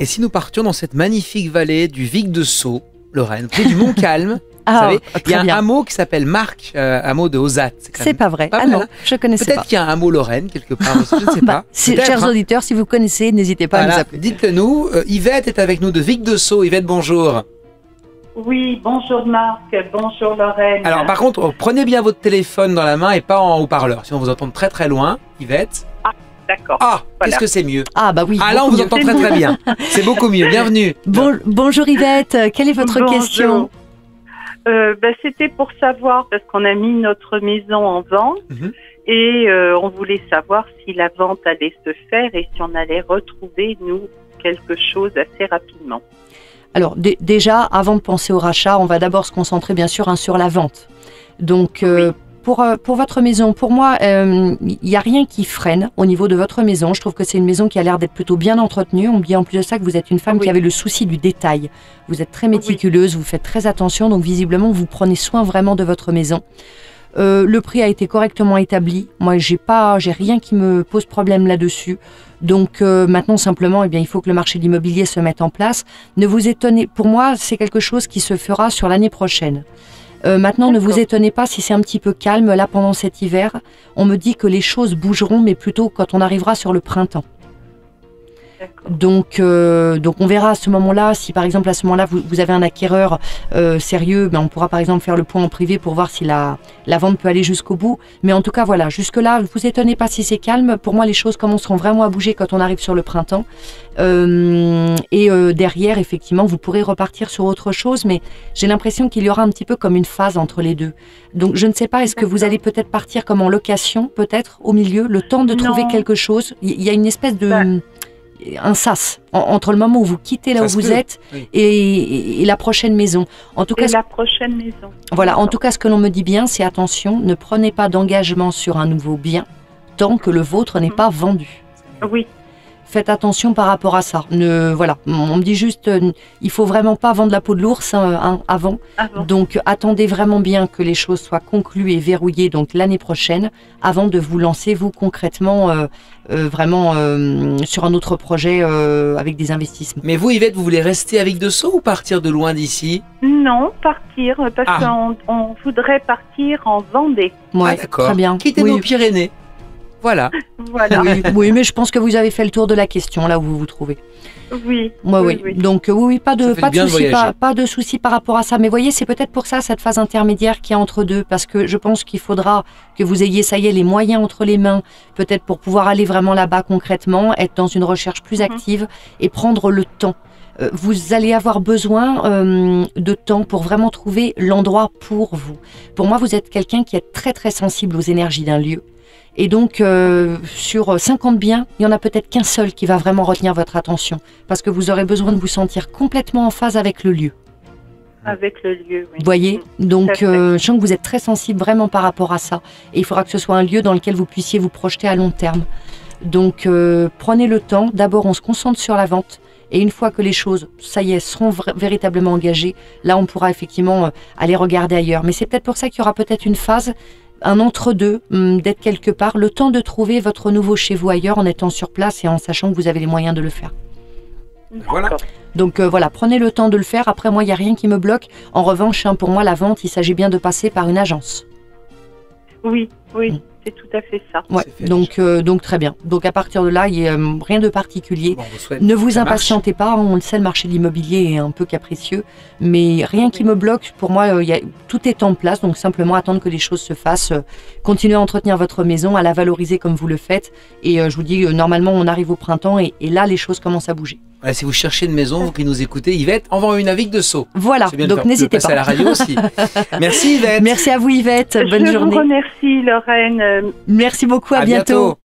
Et si nous partions dans cette magnifique vallée du Vic de Sceaux, Lorraine, près du Mont-Calme, vous savez, il y a un hameau qui s'appelle Marc, hameau de Ozat. C'est pas vrai. Pas Non, mal, hein. je connaissais pas. Peut-être qu'il y a un hameau Lorraine quelque part aussi, je ne sais pas. Chers auditeurs, si vous connaissez, n'hésitez pas à nous appeler. Dites-le nous. Yvette est avec nous de Vic de Sceaux. Yvette, bonjour. Oui, bonjour Marc, bonjour Lorraine. Alors par contre, prenez bien votre téléphone dans la main et pas en haut-parleur, sinon on vous entend très très loin. Yvette. D'accord. Ah, Voilà. qu'est-ce que c'est mieux. Ah bah oui. Ah là, on vous entend très très bien. C'est beaucoup mieux. Bienvenue. Bonjour Yvette, quelle est votre question? C'était pour savoir, parce qu'on a mis notre maison en vente et on voulait savoir si la vente allait se faire et si on allait retrouver, nous, quelque chose assez rapidement. Alors déjà, avant de penser au rachat, on va d'abord se concentrer bien sûr sur la vente. Donc pour votre maison, pour moi, il n'y a rien qui freine au niveau de votre maison. Je trouve que c'est une maison qui a l'air d'être plutôt bien entretenue. On me dit en plus de ça que vous êtes une femme qui avait le souci du détail. Vous êtes très méticuleuse, vous faites très attention, donc visiblement vous prenez soin vraiment de votre maison. Le prix a été correctement établi. Moi, j'ai rien qui me pose problème là-dessus. Donc maintenant, simplement, eh bien, il faut que le marché de l'immobilier se mette en place. Ne vous étonnez, pour moi, c'est quelque chose qui se fera sur l'année prochaine. Maintenant, ne vous étonnez pas si c'est un petit peu calme là pendant cet hiver. On me dit que les choses bougeront, mais plutôt quand on arrivera sur le printemps. Donc on verra à ce moment-là, si par exemple à ce moment-là vous avez un acquéreur sérieux, ben on pourra par exemple faire le point en privé pour voir si la vente peut aller jusqu'au bout. Mais en tout cas voilà, jusque-là, ne vous étonnez pas si c'est calme. Pour moi, les choses commenceront vraiment à bouger quand on arrive sur le printemps. Derrière, effectivement, vous pourrez repartir sur autre chose, mais j'ai l'impression qu'il y aura un petit peu comme une phase entre les deux. Donc je ne sais pas, est-ce que vous allez peut-être partir comme en location, peut-être, au milieu, le temps de trouver quelque chose? Il y a une espèce de... un sas entre le moment où vous quittez là où vous êtes et la prochaine maison. En tout cas, la prochaine maison. Voilà, en tout cas, ce que l'on me dit bien, c'est attention, ne prenez pas d'engagement sur un nouveau bien tant que le vôtre n'est pas vendu. Oui. Faites attention par rapport à ça. Voilà, on me dit juste, il faut vraiment pas vendre la peau de l'ours avant. Donc, attendez vraiment bien que les choses soient conclues et verrouillées donc l'année prochaine, avant de vous lancer vous concrètement vraiment sur un autre projet avec des investissements. Mais vous, Yvette, vous voulez rester avec de Sceaux ou partir de loin d'ici? Non, partir parce qu'on voudrait partir en Vendée. Ouais, très bien. Quitter nos Pyrénées. Voilà. Oui, mais je pense que vous avez fait le tour de la question là où vous vous trouvez. Oui. Donc pas de souci par rapport à ça. Mais voyez, c'est peut-être pour ça cette phase intermédiaire qui est entre deux, parce que je pense qu'il faudra que vous ayez, ça y est, les moyens entre les mains, peut-être pour pouvoir aller vraiment là-bas concrètement, être dans une recherche plus active et prendre le temps. Vous allez avoir besoin de temps pour vraiment trouver l'endroit pour vous. Pour moi, vous êtes quelqu'un qui est très très sensible aux énergies d'un lieu. Et donc, sur 50 biens, il n'y en a peut-être qu'un seul qui va vraiment retenir votre attention. Parce que vous aurez besoin de vous sentir complètement en phase avec le lieu. Avec le lieu, oui. Vous voyez? Donc, je sens que vous êtes très sensible vraiment par rapport à ça. Et il faudra que ce soit un lieu dans lequel vous puissiez vous projeter à long terme. Donc, prenez le temps. D'abord, on se concentre sur la vente. Et une fois que les choses, ça y est, seront véritablement engagées, là, on pourra effectivement aller regarder ailleurs. Mais c'est peut-être pour ça qu'il y aura peut-être une phase, un entre-deux, d'être quelque part, le temps de trouver votre nouveau chez vous ailleurs en étant sur place et en sachant que vous avez les moyens de le faire. Voilà. Donc voilà, prenez le temps de le faire. Après, moi, il n'y a rien qui me bloque. En revanche, pour moi, la vente, il s'agit bien de passer par une agence. Oui. C'est tout à fait ça. Ouais, donc très bien. Donc à partir de là, il n'y a rien de particulier. Ne vous impatientez pas, on le sait, le marché de l'immobilier est un peu capricieux, mais rien qui me bloque. Pour moi, tout est en place, donc simplement attendre que les choses se fassent. Continuez à entretenir votre maison, à la valoriser comme vous le faites. Et je vous dis, normalement, on arrive au printemps et là, les choses commencent à bouger. Voilà, si vous cherchez une maison, vous qui nous écoutez, Yvette, envoie une avis de Sceaux. Voilà, donc n'hésitez pas. À la radio aussi. Merci Yvette. Merci à vous Yvette, bonne journée. Je vous remercie Lorraine. Merci beaucoup, à bientôt.